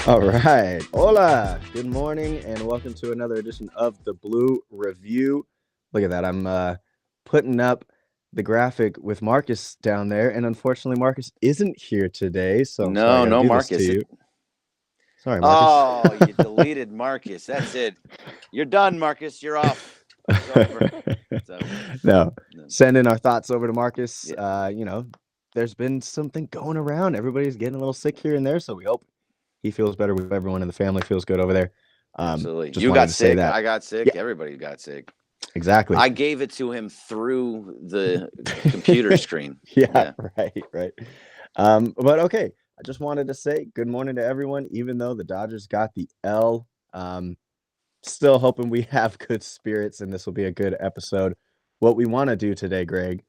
All right. Hola. Good morning and welcome to another edition of the Blue Review. Look at that. I'm putting up the graphic with Marcus down there, and unfortunately Marcus isn't here today, so I'm sorry I No, got to no, do this to Marcus. you. Sorry, Marcus. Oh, you deleted Marcus. That's it. You're done, Marcus. You're off. It's over. It's over. No. No. Sending our thoughts over to Marcus. Yeah, There's been something going around. Everybody's getting a little sick here and there, so we hope he feels better. With everyone in the family feels good over there. absolutely. Just You wanted got to say sick. that. I got sick. Yeah, Everybody got sick. exactly. I gave it to him through the computer screen. Yeah, right. But okay, I just wanted to say good morning to everyone, even though the Dodgers got the L. Still hoping we have good spirits and this will be a good episode. What we want to do today, Greg,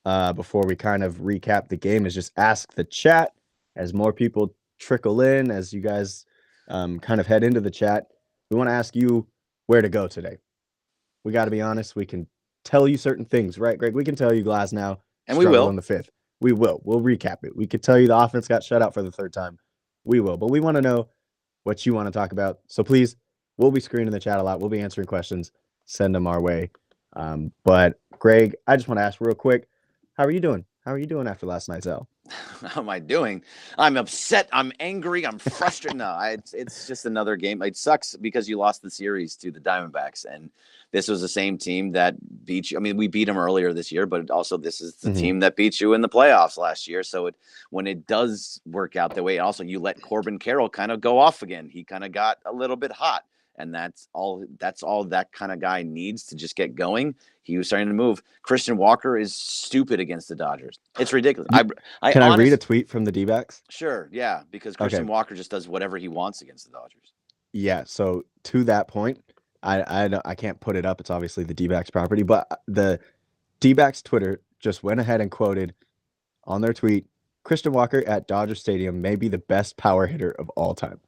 before we kind of recap the game, is just ask the chat as more people trickle in, as you guys kind of head into the chat. We want to ask you where to go today. We got to be honest. We can tell you certain things, right, Greg? We can tell you Glasnow And we struggled will. in the fifth. We will. We'll recap it. We could tell you the offense got shut out for the third time. We will. But we want to know what you want to talk about. So please, we'll be screening the chat a lot. We'll be answering questions. Send them our way. But Greg, I just want to ask real quick, how are you doing? How are you doing after last night's L? How am I doing? I'm upset. I'm angry. I'm frustrated. No, it's just another game. It sucks because you lost the series to the Diamondbacks, and this was the same team that beat you. I mean, we beat them earlier this year, but also this is the team that beat you in the playoffs last year. So when it does work out that way, also you let Corbin Carroll kind of go off again. He kind of got a little bit hot. And that's all that kind of guy needs to just get going. He was starting to move. Christian Walker is stupid against the Dodgers. It's ridiculous. Can I read a tweet from the D-backs? Sure, yeah, because Christian Okay. Walker just does whatever he wants against the Dodgers. Yeah, so to that point, I can't put it up. It's obviously the D-backs property, but the D-backs Twitter just went ahead and quoted on their tweet, Christian Walker at Dodger Stadium may be the best power hitter of all time.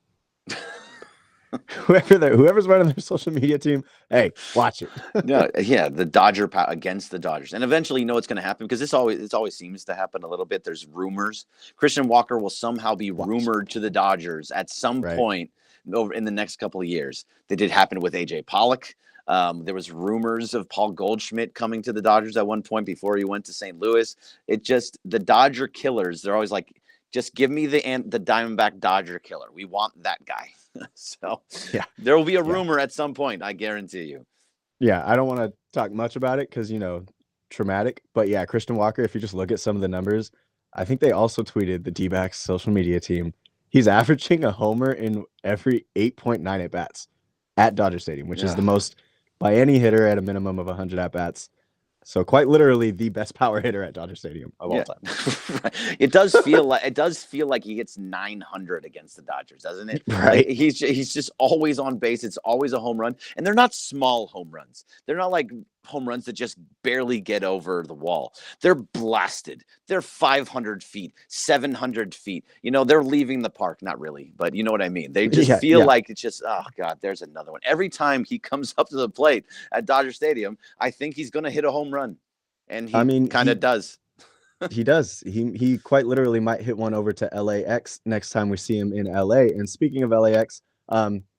Whoever's running their social media team, hey, watch it. yeah, the against the Dodgers, and eventually, you know what's going to happen because it always seems to happen a little bit. There's rumors Christian Walker will somehow be rumored to the Dodgers at some point over in the next couple of years. That did happen with AJ Pollock. There was rumors of Paul Goldschmidt coming to the Dodgers at one point before he went to St. Louis. The Dodger killers. They're always like, just give me the Diamondback Dodger killer. We want that guy. So yeah, there will be a rumor at some point. I guarantee you. Yeah, I don't want to talk much about it because, traumatic. But yeah, Christian Walker, if you just look at some of the numbers, I think they also tweeted the D-backs social media team. He's averaging a homer in every 8.9 at-bats at Dodger Stadium, which is the most by any hitter at a minimum of 100 at-bats. So quite literally the best power hitter at Dodger Stadium of all time. It does feel like he hits 900 against the Dodgers, doesn't it? Right. Like he's just always on base. It's always a home run, and they're not small home runs. They're not like home runs that just barely get over the wall. They're blasted. They're 500 feet, 700 feet. They're leaving the park. Not really, but you know what I mean. They just feel like it's just, oh God, there's another one. Every time he comes up to the plate at Dodger Stadium, I think he's going to hit a home run. And he kind of does. He does. He quite literally might hit one over to LAX next time we see him in LA. And speaking of LAX,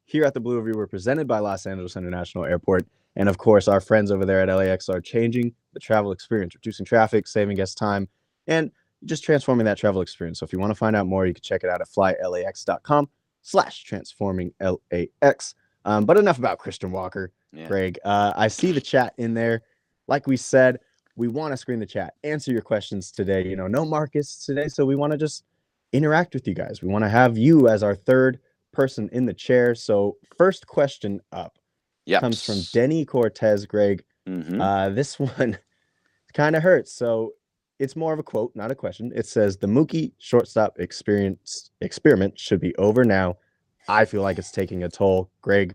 here at the Blue Review, we're presented by Los Angeles International Airport. And of course, our friends over there at LAX are changing the travel experience, reducing traffic, saving guests time, and just transforming that travel experience. So if you want to find out more, you can check it out at flylax.com/transforminglax. But enough about Christian Walker, Greg. I see the chat in there. Like we said, we want to screen the chat, answer your questions today. No Marcus today, so we want to just interact with you guys. We want to have you as our third person in the chair. So first question up comes from Denny Cortez, Greg. This one kind of hurts. So it's more of a quote, not a question. It says, the Mookie shortstop experiment should be over now. I feel like it's taking a toll. Greg,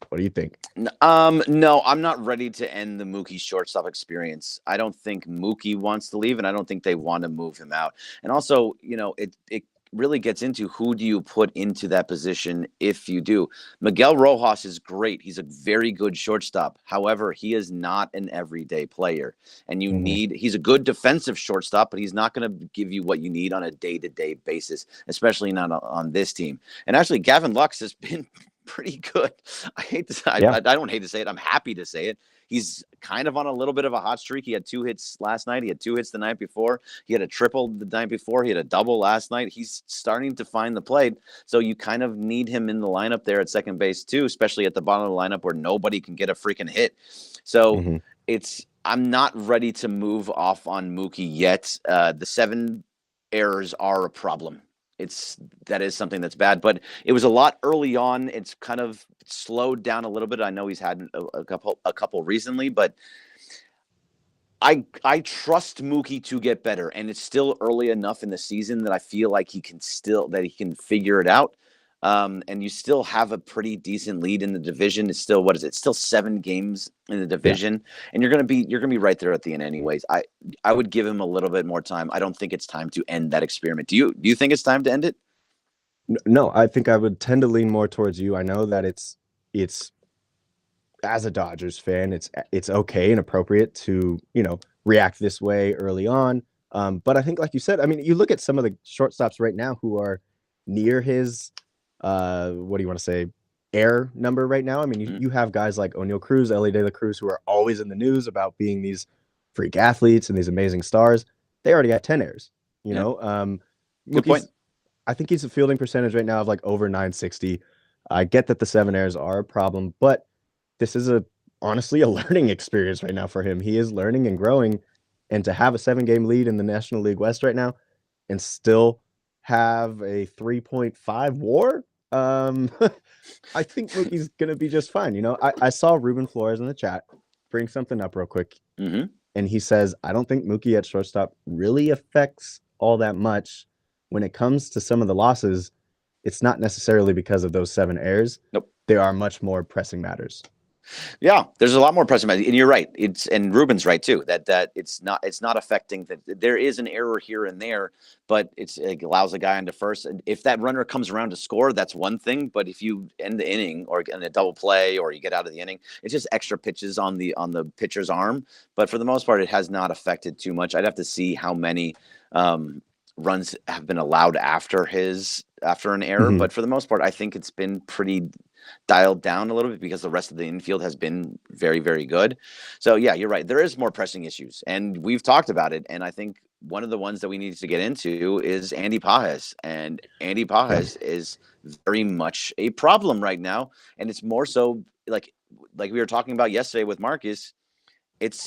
what do you think? No, I'm not ready to end the Mookie shortstop experience. I don't think Mookie wants to leave, and I don't think they want to move him out. And also, it really gets into who do you put into that position if you do. Miguel Rojas is great. He's a very good shortstop. However, he is not an everyday player. And he's a good defensive shortstop, but he's not going to give you what you need on a day-to-day basis, especially not on this team. And actually, Gavin Lux has been pretty good. I don't hate to say it. I'm happy to say it. He's kind of on a little bit of a hot streak. He had 2 hits last night. He had 2 hits the night before. He had a triple the night before. He had a double last night. He's starting to find the plate. So you kind of need him in the lineup there at second base too, especially at the bottom of the lineup where nobody can get a freaking hit. So I'm not ready to move off on Mookie yet. The 7 errors are a problem. That is something that's bad, but it was a lot early on. It's kind of slowed down a little bit. I know he's had a couple recently, but I trust Mookie to get better, and it's still early enough in the season that I feel like he can figure it out. And you still have a pretty decent lead in the division. It's still, It's still 7 games in the division, and you're gonna be right there at the end anyways. I would give him a little bit more time. I don't think it's time to end that experiment. Do you think it's time to end it? No, I think I would tend to lean more towards you. I know that it's as a Dodgers fan, it's okay and appropriate to, react this way early on. But I think, like you said, I mean, you look at some of the shortstops right now who are near his what do you want to say, air number right now. I mean, you have guys like O'Neal Cruz, Ellie De La Cruz, who are always in the news about being these freak athletes and these amazing stars. They already got 10 airs, Good point. I think he's a fielding percentage right now of like over 960. I get that the 7 airs are a problem, but this is honestly a learning experience right now for him. He is learning and growing, and to have a 7-game lead in the National League West right now and still have a 3.5 WAR, I think Mookie's gonna be just fine. I saw Ruben Flores in the chat bring something up real quick, and he says, I don't think Mookie at shortstop really affects all that much when it comes to some of the losses. It's not necessarily because of those 7 errors. Nope. There are much more pressing matters. Yeah, there's a lot more pressing matters, and you're right. And Ruben's right too. That it's not affecting that. There is an error here and there, but it allows a guy onto first. And if that runner comes around to score, that's one thing. But if you end the inning or in a double play or you get out of the inning, it's just extra pitches on the pitcher's arm. But for the most part, it has not affected too much. I'd have to see how many runs have been allowed after an error. But for the most part, I think it's been pretty dialed down a little bit because the rest of the infield has been very, very good. So yeah, you're right. There is more pressing issues, and we've talked about it. And I think one of the ones that we need to get into is Andy Pages, and Andy Pages is very much a problem right now. And it's more so like we were talking about yesterday with Marcus.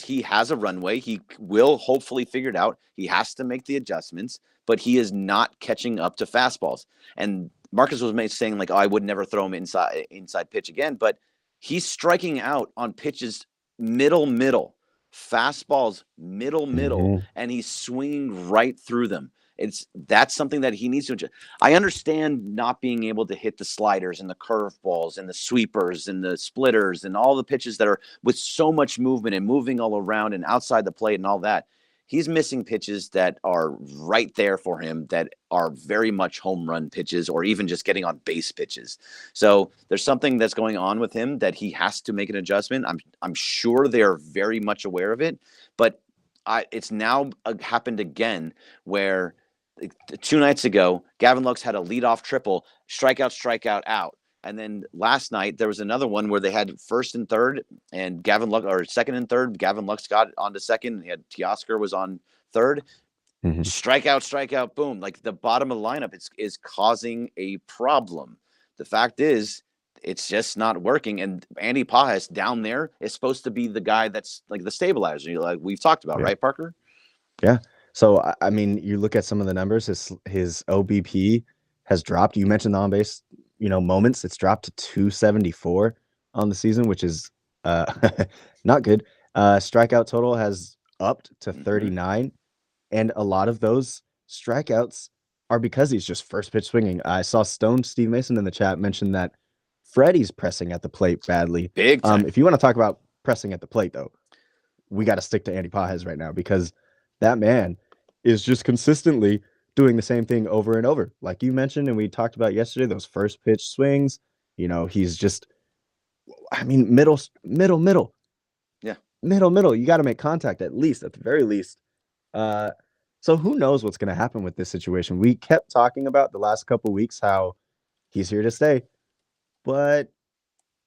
He has a runway. He will hopefully figure it out. He has to make the adjustments, but he is not catching up to fastballs. And Marcus was saying like, oh, I would never throw him inside pitch again, but he's striking out on pitches middle, fastballs middle, and he's swinging right through them. That's something that he needs to adjust. I understand not being able to hit the sliders and the curveballs and the sweepers and the splitters and all the pitches that are with so much movement and moving all around and outside the plate and all that. He's missing pitches that are right there for him that are very much home run pitches or even just getting on base pitches. So there's something that's going on with him that he has to make an adjustment. I'm sure they're very much aware of it, but it's now happened again where 2 nights ago, Gavin Lux had a leadoff triple, strikeout, out. And then last night there was another one where they had first and third, and second and third. Gavin Lux got onto second, and he had Teoscar was on third. Strikeout, boom! Like the bottom of the lineup is causing a problem. The fact is, it's just not working. And Andy Pages down there is supposed to be the guy that's like the stabilizer, like we've talked about, right, Parker? Yeah. So I mean, you look at some of the numbers. His OBP has dropped. You mentioned the on base moments. It's dropped to 274 on the season, which is not good. Strikeout total has upped to 39, and a lot of those strikeouts are because he's just first pitch swinging. I saw Stone Steve Mason in the chat mention that Freddie's pressing at the plate badly. Big time. If you want to talk about pressing at the plate, though, we got to stick to Andy Pages right now because that man is just consistently doing the same thing over and over. Like you mentioned, and we talked about yesterday, those first pitch swings, he's just, I mean, middle, Yeah. middle. You got to make contact at the very least. Uh, so who knows what's going to happen with this situation? We kept talking about the last couple weeks how he's here to stay, but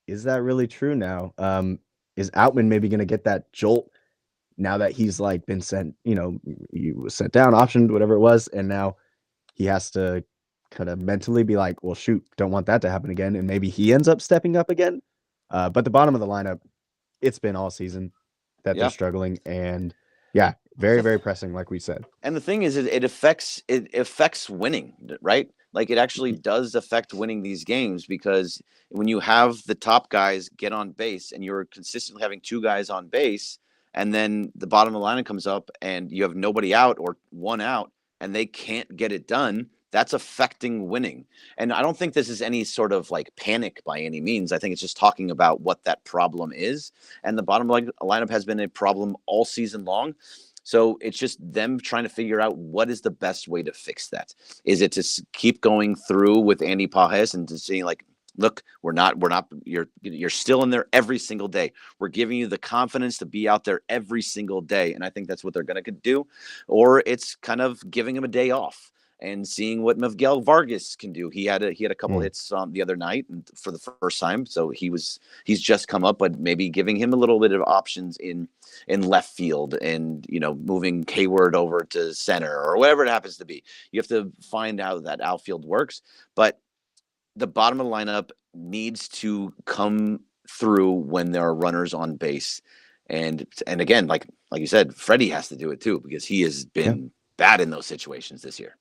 is that really true now? Is Outman maybe going to get that jolt now that he's like been sent, he was sent down, optioned, whatever it was, and now he has to kind of mentally be like, well, shoot, don't want that to happen again, and maybe he ends up stepping up again. But the bottom of the lineup, it's been all season that they're struggling, and yeah, very, very pressing, like we said. And the thing is, it affects winning, right? Like it actually does affect winning these games, because when you have the top guys get on base and you're consistently having two guys on base, and then the bottom of the lineup comes up and you have nobody out or one out and they can't get it done, that's affecting winning. And I don't think this is any sort of like panic by any means. I think it's just talking about what that problem is. And the bottom lineup has been a problem all season long. So it's just them trying to figure out what is the best way to fix that. Is it to keep going through with Andy Pages and to saying like, look, you're still in there every single day. We're giving you the confidence to be out there every single day. And I think that's what they're going to do. Or it's kind of giving him a day off and seeing what Miguel Vargas can do. He had a couple hits the other night for the first time. So he's just come up, but maybe giving him a little bit of options in left field and, moving Hayward over to center or whatever it happens to be. You have to find out how that outfield works, but the bottom of the lineup needs to come through when there are runners on base. And again, like you said, Freddie has to do it too, because he has been bad in those situations this year.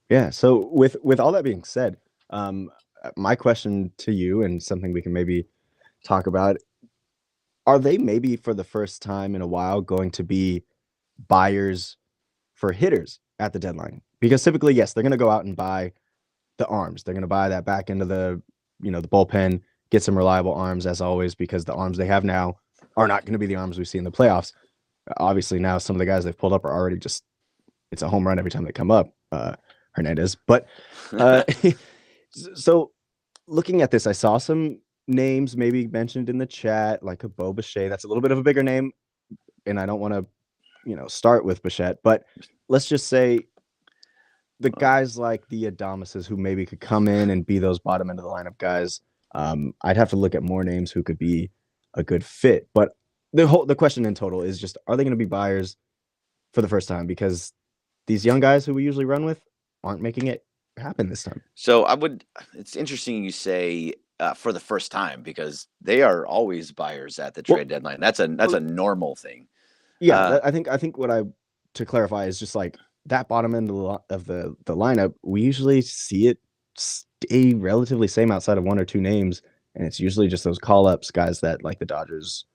Yeah. So with all that being said, my question to you, and something we can maybe talk about, are they maybe for the first time in a while going to be buyers for hitters at the deadline? Because typically, yes, they're going to go out and buy the arms. They're going to buy that back into the bullpen, get some reliable arms as always, because the arms they have now are not going to be the arms we see in the playoffs. Obviously, now some of the guys they've pulled up are already just, it's a home run every time they come up. Hernandez. But so looking at this, I saw some names maybe mentioned in the chat, like a Bo Bichette. That's a little bit of a bigger name, and I don't want to, start with Bichette, but let's just say the guys like the Adamises who maybe could come in and be those bottom end of the lineup guys. I'd have to look at more names who could be a good fit, but the question in total is just, are they going to be buyers for the first time? Because these young guys who we usually run with aren't making it happen this time. So it's interesting you say for the first time, because they are always buyers at the trade deadline. That's a normal thing. Yeah, I think to clarify is just like that bottom end of the lineup, we usually see it stay relatively same outside of one or two names, and it's usually just those call-ups guys that like the Dodgers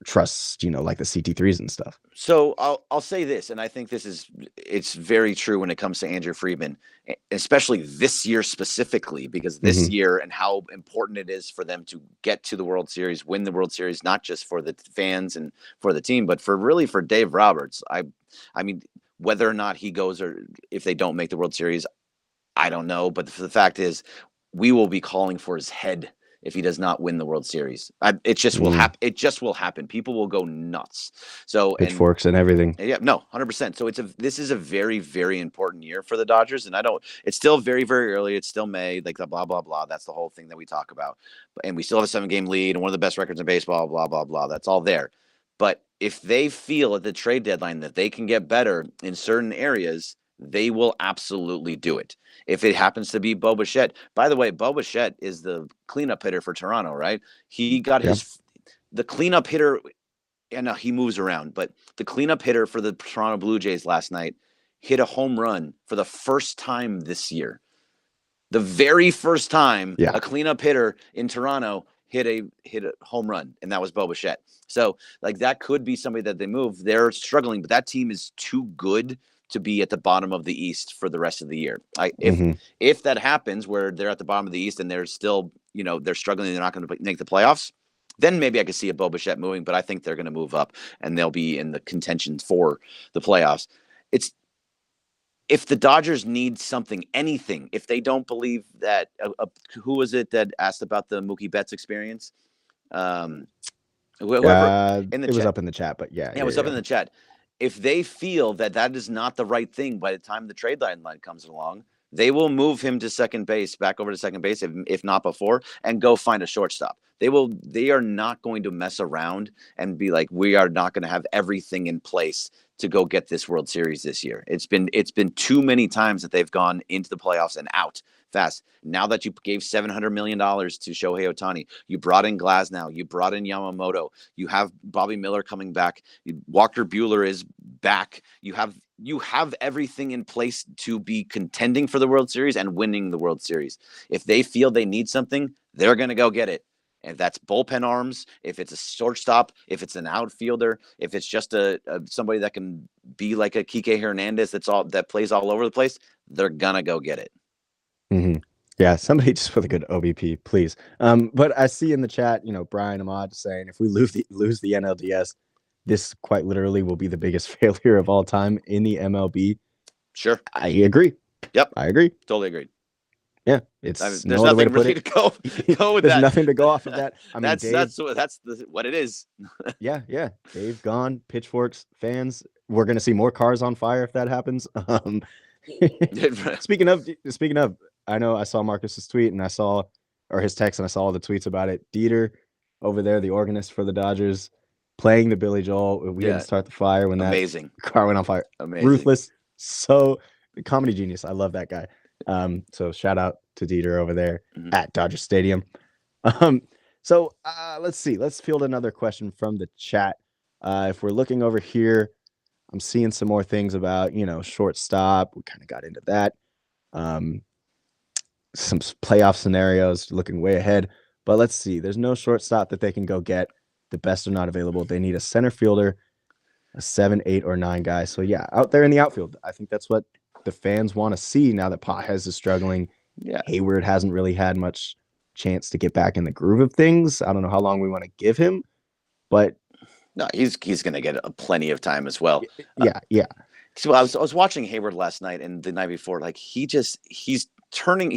trust, like the CT3s and stuff. So I'll say this, and I think it's very true when it comes to Andrew Friedman, especially this year specifically, because this year and how important it is for them to get to the World Series, win the World Series, not just for the fans and for the team, but for Dave Roberts. I mean, whether or not he goes or if they don't make the World Series, I don't know. But the fact is, we will be calling for his head if he does not win the World Series. It just will happen. It just will happen. People will go nuts. So pitchforks and everything. Yeah, no, 100%. So this is a very, very important year for the Dodgers. And it's still very, very early. It's still May, like the blah, blah, blah. That's the whole thing that we talk about. And we still have a 7-game lead and one of the best records in baseball, blah, blah, blah. That's all there. But if they feel at the trade deadline that they can get better in certain areas, they will absolutely do it. If it happens to be Bo Bichette, by the way, Bo Bichette is the cleanup hitter for Toronto, right? He got the cleanup hitter, and he moves around, but the cleanup hitter for the Toronto Blue Jays last night hit a home run for the first time this year. The very first time a cleanup hitter in Toronto hit a home run, and that was Bo Bichette. So like that could be somebody that they move. They're struggling, but that team is too good to be at the bottom of the East for the rest of the year. If that happens where they're at the bottom of the East and they're still, they're struggling, they're not going to make the playoffs, then maybe I could see a Bo Bichette moving, but I think they're going to move up and they'll be in the contention for the playoffs. if the Dodgers need something, anything, if they don't believe that, who was it that asked about the Mookie Betts experience? Whoever in the it was chat. up in the chat, but yeah, It was up in the chat. If they feel that that is not the right thing by the time the trade line comes along, they will move him to second base, back over to second base, if not before, and go find a shortstop. They are not going to mess around and be like, we are not going to have everything in place to go get this World Series this year. It's been too many times that they've gone into the playoffs and out fast. Now that you gave $700 million to Shohei Ohtani, you brought in Glasnow, you brought in Yamamoto, you have Bobby Miller coming back, Walker Buehler is back. You have everything in place to be contending for the World Series and winning the World Series. If they feel they need something, they're going to go get it. And if that's bullpen arms, if it's a shortstop, if it's an outfielder, if it's just somebody that can be like a Kike Hernandez that plays all over the place, they're gonna go get it. Mm-hmm. Yeah, somebody just with a good OBP, please. But I see in the chat, Brian Ahmad saying if we lose the NLDS, this quite literally will be the biggest failure of all time in the MLB. Sure, I agree. Yep, I agree. Totally agreed. Yeah, there's nothing really to go with. There's that. nothing to go off of that. I mean, that's what it is. yeah. Dave gone. Pitchforks fans. We're gonna see more cars on fire if that happens. Speaking of, I know I saw Marcus's tweet and his text and I saw all the tweets about it. Dieter over there, the organist for the Dodgers, playing the Billy Joel. We didn't start the fire when that car went on fire. Amazing. Ruthless. So comedy genius. I love that guy. So shout out to Dieter over there at Dodger Stadium. So let's see. Let's field another question from the chat. If we're looking over here, I'm seeing some more things about, shortstop. We kind of got into that. Some playoff scenarios looking way ahead. But let's see. There's no shortstop that they can go get. The best are not available. They need a center fielder, a 7, 8, or 9 guy. So yeah, out there in the outfield. I think that's what the fans want to see now that Pages is struggling. Yeah. Hayward hasn't really had much chance to get back in the groove of things. I don't know how long we want to give him, but no, he's going to get plenty of time as well. Yeah. So I was watching Hayward last night and the night before. Like he's turning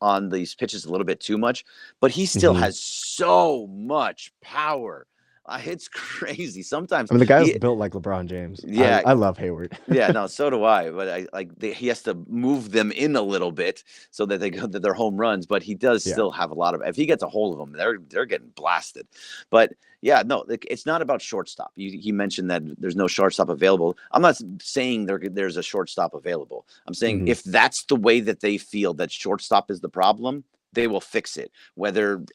on these pitches a little bit too much, but he still has so much power. It's crazy. Sometimes the guy's built like LeBron James. Yeah, I love Hayward. Yeah, no, so do I. But he has to move them in a little bit so that they're home runs. But he does still have a lot of. If he gets a hold of them, they're getting blasted. But yeah, no, it's not about shortstop. He mentioned that there's no shortstop available. I'm not saying there's a shortstop available. I'm saying if that's the way that they feel that shortstop is the problem, they will fix it,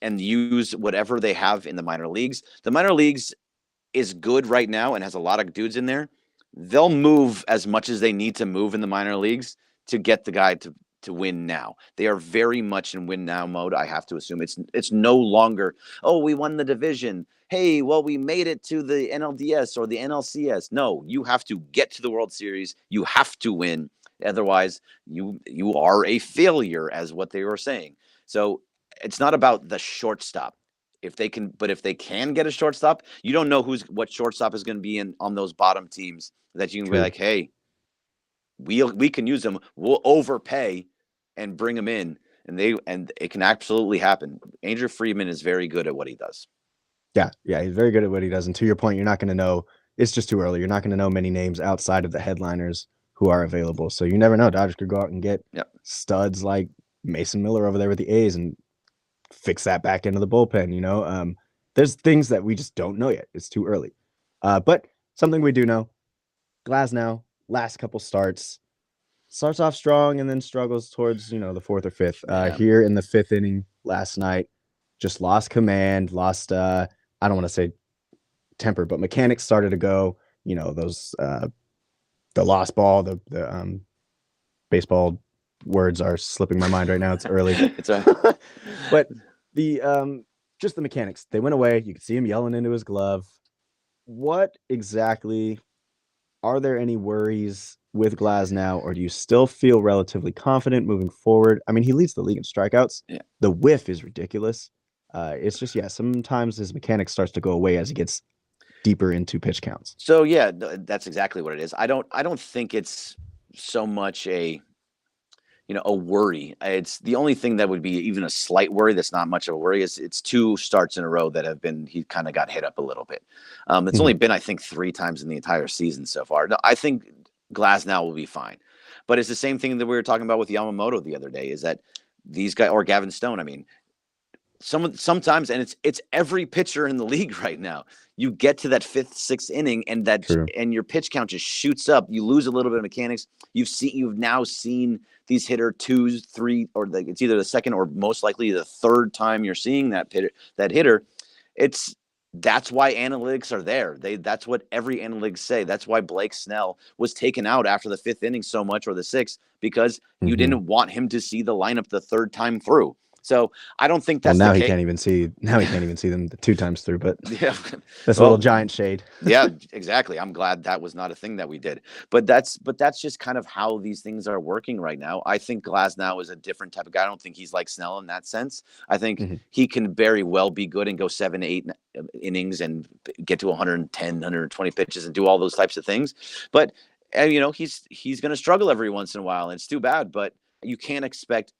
and use whatever they have in the minor leagues. The minor leagues is good right now and has a lot of dudes in there. They'll move as much as they need to move in the minor leagues to get the guy to win now. They are very much in win now mode. I have to assume it's no longer, oh, we won the division. Hey, well, we made it to the NLDS or the NLCS. No, you have to get to the World Series. You have to win. Otherwise, you are a failure, as what they were saying. So it's not about the shortstop. If they can get a shortstop, you don't know what shortstop is going to be on those bottom teams that you can be like, hey, we can use them. We'll overpay and bring them in, and it can absolutely happen. Andrew Friedman is very good at what he does. Yeah, he's very good at what he does. And to your point, you're not going to know. It's just too early. You're not going to know many names outside of the headliners who are available. So you never know. Dodgers could go out and get studs like Mason Miller over there with the A's and fix that back into the bullpen. There's things that we just don't know yet. It's too early. But something we do know, Glasnow, last couple starts off strong and then struggles towards, the 4th or 5th. Here in the 5th inning last night, just lost command, I don't want to say temper, but mechanics started to go, those, the lost ball, the baseball words are slipping my mind right now. It's early. But the just the mechanics, they went away. You could see him yelling into his glove. What exactly are there any worries with Glasnow, or do you still feel relatively confident moving forward? I mean, he leads the league in strikeouts. Yeah. The whiff is ridiculous. It's just sometimes his mechanics starts to go away as he gets deeper into pitch counts. So yeah, that's exactly what it is. I don't think it's so much a worry. It's the only thing that would be even a slight worry that's not much of a worry is it's 2 starts in a row that he kind of got hit up a little bit. It's only been, I think, 3 times in the entire season so far. No, I think Glasnow will be fine. But it's the same thing that we were talking about with Yamamoto the other day, is that these guys, or Gavin Stone, I mean, sometimes, and it's every pitcher in the league right now. You get to that 5th, 6th inning, and and your pitch count just shoots up. You lose a little bit of mechanics. You've now seen these hitter 2, 3, or it's either the second or most likely the 3rd time you're seeing that hitter. That's why analytics are there. That's what every analytics say. That's why Blake Snell was taken out after the 5th inning so much, or the 6th, because you didn't want him to see the lineup the 3rd time through. So I don't think that's now he can't even see them the 2 times through, but yeah, that's a little giant shade. Yeah, exactly. I'm glad that was not a thing that we did, but that's just kind of how these things are working right now. I think Glasnow is a different type of guy. I don't think he's like Snell in that sense. I think he can very well be good and go 7, 8 innings and get to 110, 120 pitches and do all those types of things. But he's going to struggle every once in a while, and it's too bad. But you can't expect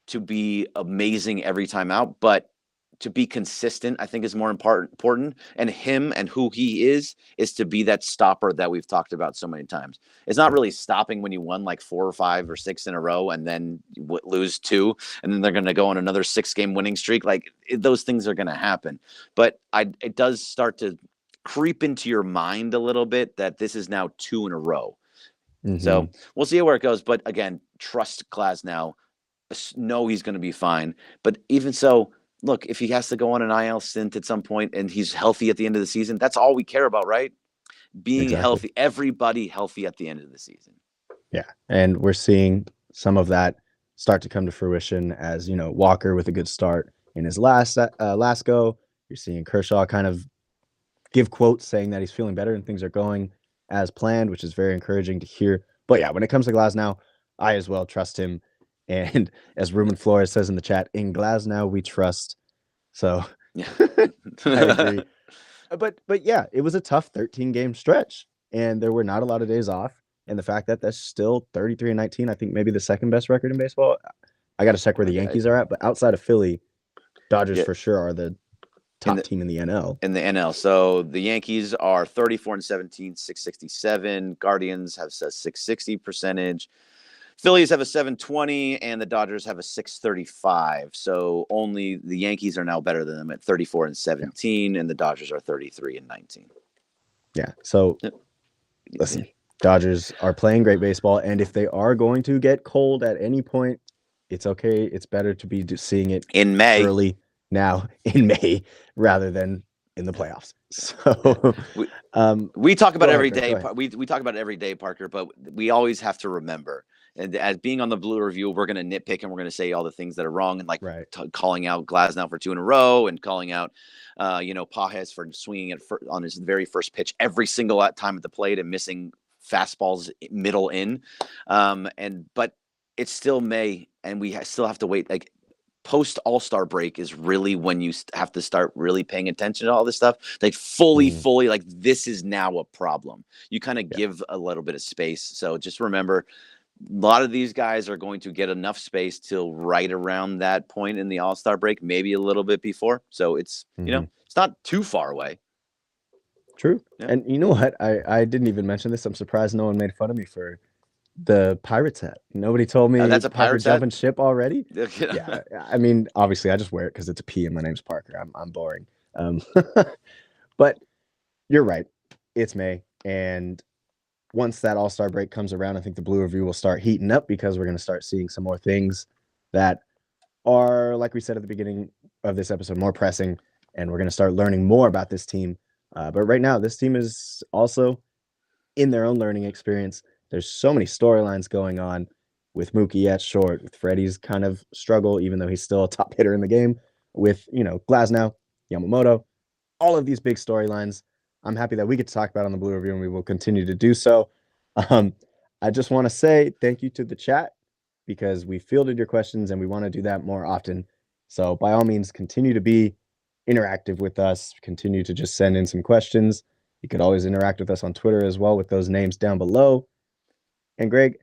to be amazing every time out, but to be consistent, I think, is more important. And him and who he is to be that stopper that we've talked about so many times. It's not really stopping when you won like 4 or 5 or 6 in a row and then lose 2, and then they're going to go on another 6-game winning streak. Like those things are going to happen. But it does start to creep into your mind a little bit that this is now 2 in a row. So we'll see where it goes. But again, trust Glasnow. Know he's going to be fine. But even so, look, if he has to go on an IL stint at some point and he's healthy at the end of the season, that's all we care about, right? Being healthy, everybody healthy at the end of the season. Yeah. And we're seeing some of that start to come to fruition as, Walker with a good start in his last go. You're seeing Kershaw kind of give quotes saying that he's feeling better and things are going as planned, which is very encouraging to hear. But yeah, when it comes to Glasnow, I as well trust him. And as Ruben Flores says in the chat, in Glasnow we trust. So yeah. I agree. But yeah, it was a tough 13-game stretch, and there were not a lot of days off. And the fact that that's still 33-19, I think maybe the 2nd best record in baseball. I got to check where the Yankees are at, but outside of Philly, Dodgers for sure are the top team in the NL. In the NL. So the Yankees are 34-17, 667. Guardians have a 660 percentage. Phillies have a 720 and the Dodgers have a 635. So only the Yankees are now better than them at 34-17, and the Dodgers are 33-19. Yeah. So listen, Dodgers are playing great baseball, and if they are going to get cold at any point, it's okay. It's better to be seeing it in May, early now in May rather than in the playoffs. So we talk about it every day. We talk about it every day, Parker, but we always have to remember. And as being on the Blue Review, we're going to nitpick and we're going to say all the things that are wrong, and like calling out Glasnow for 2 in a row, and calling out, Pages for swinging it on his very first pitch every single time at the plate and missing fastballs middle in. But it's still May, and we still have to wait. Like post All-Star break is really when you have to start really paying attention to all this stuff. Like fully, like this is now a problem. You kind of give a little bit of space. So just remember, a lot of these guys are going to get enough space till right around that point in the All-Star break, maybe a little bit before. So it's, it's not too far away. True. Yeah. And you know what? I didn't even mention this. I'm surprised no one made fun of me for the Pirates hat. Nobody told me that's a Pirates jumping ship already. Yeah. I mean, obviously I just wear it because it's a P and my name's Parker. I'm boring. But you're right. It's May. And once that All-Star break comes around, I think the Blue Review will start heating up because we're going to start seeing some more things that are, like we said at the beginning of this episode, more pressing, and we're going to start learning more about this team. But right now, this team is also in their own learning experience. There's so many storylines going on with Mookie at short, with Freddie's kind of struggle, even though he's still a top hitter in the game, with, Glasnow, Yamamoto, all of these big storylines. I'm happy that we get to talk about on the Blue Review, and we will continue to do so. I just want to say thank you to the chat because we fielded your questions and we want to do that more often. So by all means, continue to be interactive with us. Continue to just send in some questions. You could always interact with us on Twitter as well with those names down below. And Greg,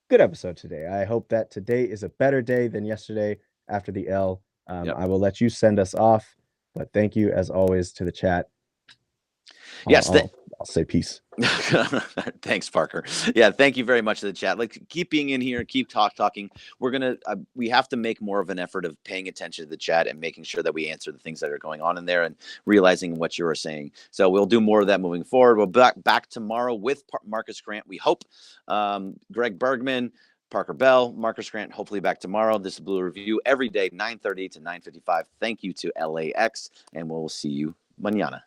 good episode today. I hope that today is a better day than yesterday after the L. Yep. I will let you send us off, but thank you as always to the chat. Yes, I'll say peace. Thanks, Parker. Yeah, thank you very much to the chat. Like, keep being in here, keep talking. We're gonna we have to make more of an effort of paying attention to the chat and making sure that we answer the things that are going on in there and realizing what you are saying. So we'll do more of that moving forward. We'll back tomorrow with Marcus Grant. We hope. Greg Bergman, Parker Bell, Marcus Grant, hopefully back tomorrow. This is Blue Review every day, 9:30 to 9:55. Thank you to LAX, and we'll see you mañana.